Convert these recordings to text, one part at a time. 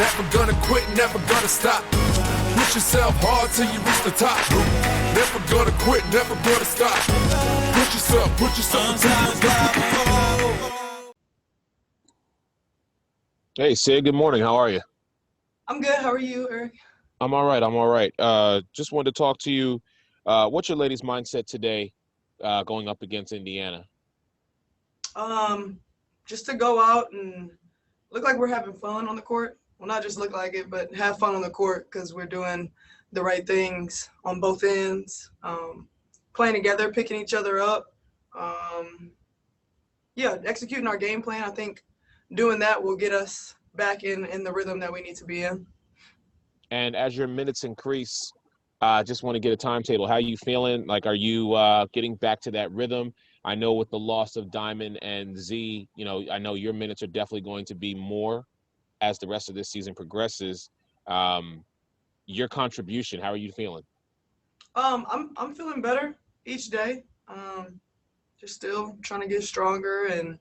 Never gonna quit, never gonna stop. Push yourself hard till you reach the top. Never gonna quit, never gonna stop. Push yourself until you stop. Hey, Sid, good morning. How are you? I'm good. How are you, Eric? I'm all right. Just wanted to talk to you. What's your ladies' mindset today going up against Indiana? Just to go out and look like we're having fun on the court. Well, not just look like it, but have fun on the court because we're doing the right things on both ends. Playing together, picking each other up. Executing our game plan. I think doing that will get us back in the rhythm that we need to be in. And as your minutes increase, just want to get a timetable. How are you feeling? Like, are you getting back to that rhythm? I know with the loss of Diamond and Z, I know your minutes are definitely going to be more as the rest of this season progresses. Your contribution, how are you feeling? I'm feeling better each day. Just still trying to get stronger and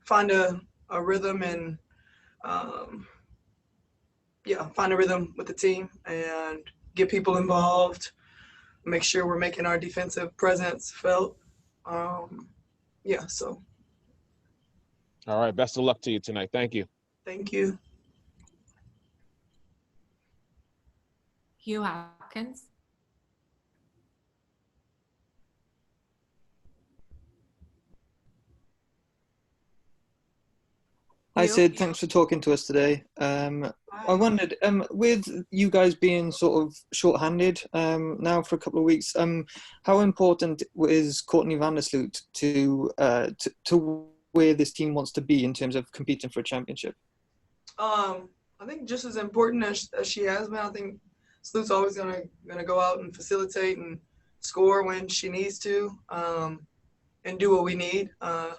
find a rhythm and find a rhythm with the team and get people involved. Make sure we're making our defensive presence felt. So. All right. Best of luck to you tonight. Thank you. Thank you. Hugh Hopkins. Hi, Sid. Thanks for talking to us today. I wondered, with you guys being sort of short-handed now for a couple of weeks, how important is Courtney Vandersloot to where this team wants to be in terms of competing for a championship? I think just as important as she has been. I think Sloot's always gonna go out and facilitate and score when she needs to, and do what we need. I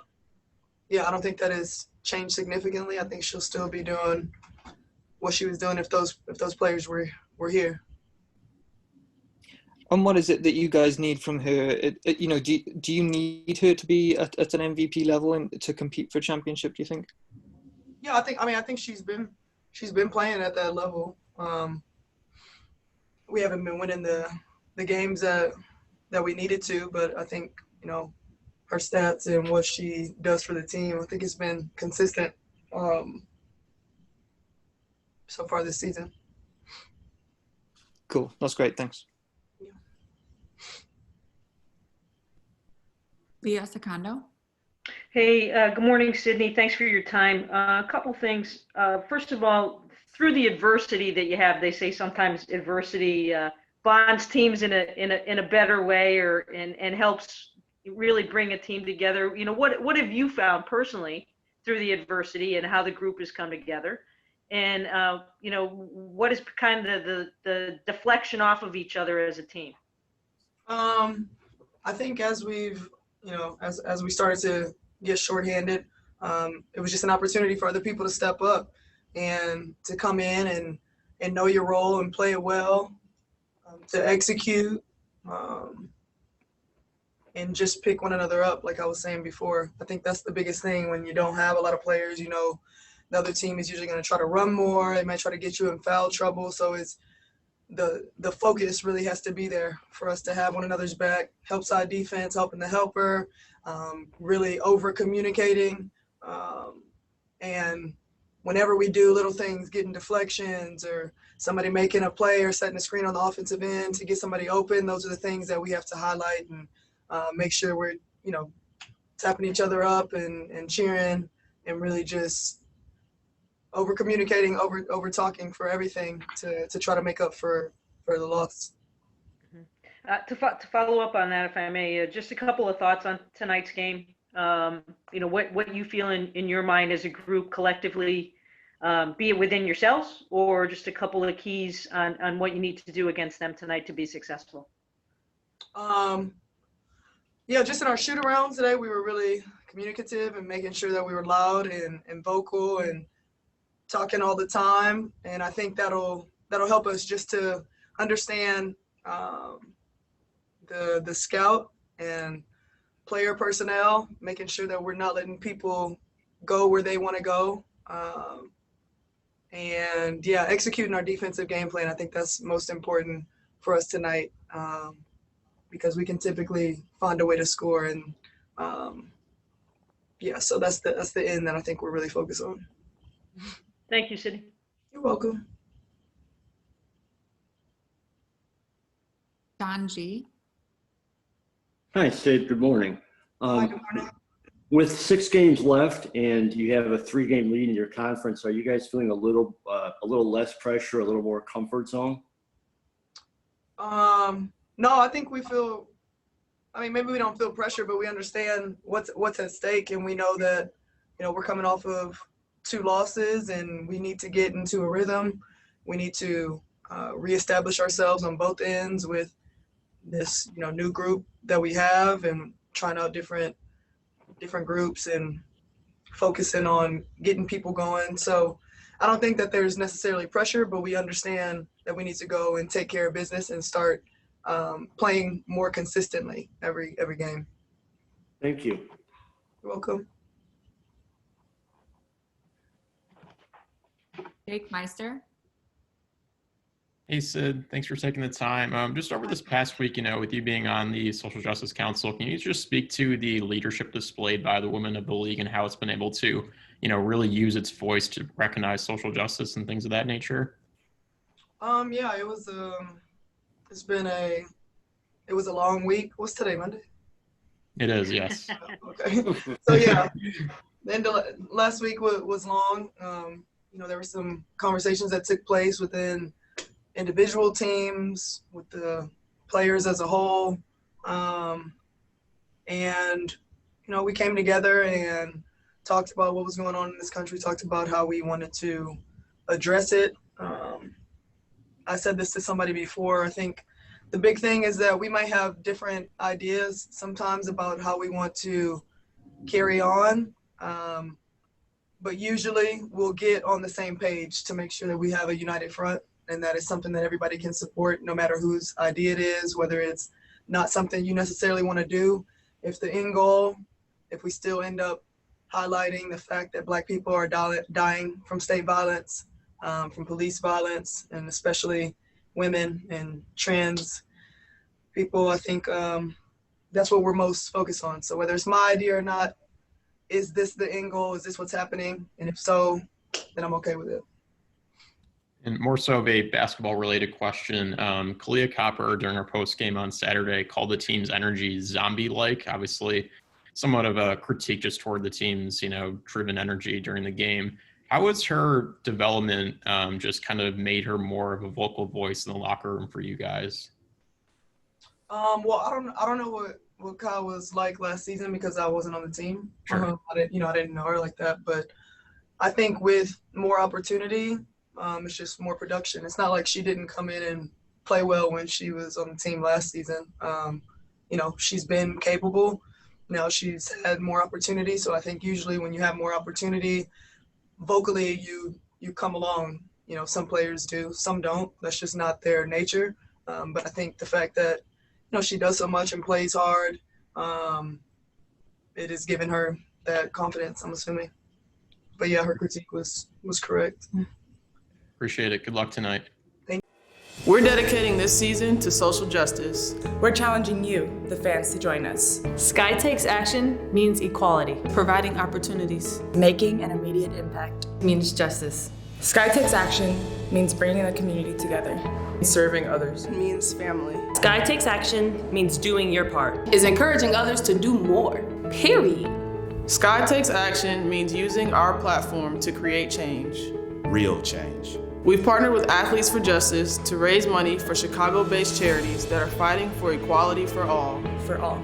don't think that has changed significantly. I think she'll still be doing what she was doing if those players were here. And what is it that you guys need from her? Do you need her to be at an MVP level and to compete for a championship, do you think? Yeah, I think she's been playing at that level. We haven't been winning the games that we needed to, but I think, her stats and what she does for the team, I think it's been consistent so far this season. Cool. That's great. Thanks. Yeah. Leah Secondo. Hey, good morning, Sydney. Thanks for your time. A couple things. First of all, through the adversity that you have, they say sometimes adversity bonds teams in a better way and helps really bring a team together. What have you found personally through the adversity and how the group has come together? And, what is kind of the deflection off of each other as a team? I think as we've, as we started to get shorthanded, it was just an opportunity for other people to step up and to come in and know your role and play it well, to execute, and just pick one another up, like I was saying before. I think that's the biggest thing when you don't have a lot of players. The other team is usually going to try to run more. They might try to get you in foul trouble. So it's the focus really has to be there for us to have one another's back, help side defense, helping the helper, really over-communicating. And whenever we do little things, getting deflections or somebody making a play or setting a screen on the offensive end to get somebody open, those are the things that we have to highlight and make sure we're, tapping each other up and cheering and really just over-communicating, over-talking for everything to try to make up for the loss. To follow up on that, if I may, just a couple of thoughts on tonight's game. What you feel in your mind as a group collectively, be it within yourselves or just a couple of keys on what you need to do against them tonight to be successful. Just in our shoot-arounds today, we were really communicative and making sure that we were loud and vocal and talking all the time. And I think that'll help us just to understand the scout and player personnel, making sure that we're not letting people go where they want to go. And yeah, executing our defensive game plan. I think that's most important for us tonight, because we can typically find a way to score. And yeah, so that's the end that I think we're really focused on. Thank you, Sydney. You're welcome. Don G. Hi, Sid. Good morning. Hi, good morning. With 6 games left and you have a 3-game lead in your conference, are you guys feeling a little less pressure, a little more comfort zone? No, I think we feel, I mean, maybe we don't feel pressure, but we understand what's at stake, and we know that, you know, we're coming off of 2 losses and we need to get into a rhythm. We need to reestablish ourselves on both ends with this, you know, new group that we have, and trying out different groups and focusing on getting people going. So I don't think that there's necessarily pressure, but we understand that we need to go and take care of business and start playing more consistently every game. Thank you. You're welcome. Jake Meister. Hey, Sid, thanks for taking the time. Just over this past week, you know, with you being on the Social Justice Council, can you just speak to the leadership displayed by the women of the league and how it's been able to, you know, really use its voice to recognize social justice and things of that nature? Yeah, it was a long week. What's today, Monday? It is, yes. Okay. So yeah, the end of last week was long. You know, there were some conversations that took place within individual teams, with the players as a whole. And, you know, we came together and talked about what was going on in this country, talked about how we wanted to address it. I said this to somebody before. I think the big thing is that we might have different ideas sometimes about how we want to carry on. But usually we'll get on the same page to make sure that we have a united front, and that is something that everybody can support, no matter whose idea it is, whether it's not something you necessarily want to do. If the end goal, if we still end up highlighting the fact that Black people are dying from state violence, from police violence, and especially women and trans people, I think that's what we're most focused on. So whether it's my idea or not, is this the end goal? Is this what's happening? And if so, then I'm okay with it. And more so of a basketball-related question, Kayla Copper during our post-game on Saturday called the team's energy zombie-like. Obviously, somewhat of a critique just toward the team's, you know, driven energy during the game. How has her development just kind of made her more of a vocal voice in the locker room for you guys? Well, I don't know what Kyle was like last season, because I wasn't on the team. Sure. I didn't know her like that. But I think with more opportunity, it's just more production. It's not like she didn't come in and play well when she was on the team last season. You know, she's been capable. Now she's had more opportunity. So I think usually when you have more opportunity, vocally you come along. You know, some players do, some don't. That's just not their nature. But I think the fact that, you know, she does so much and plays hard, it has given her that confidence, I'm assuming. But yeah, her critique was correct. Appreciate it. Good luck tonight. We're dedicating this season to social justice. We're challenging you, the fans, to join us. Sky Takes Action means equality. Providing opportunities. Making an immediate impact means justice. Sky Takes Action means bringing the community together. Serving others. It means family. Sky Takes Action means doing your part. Is encouraging others to do more. Period. Sky Takes Action means using our platform to create change. Real change. We've partnered with Athletes for Justice to raise money for Chicago-based charities that are fighting for equality for all. For all.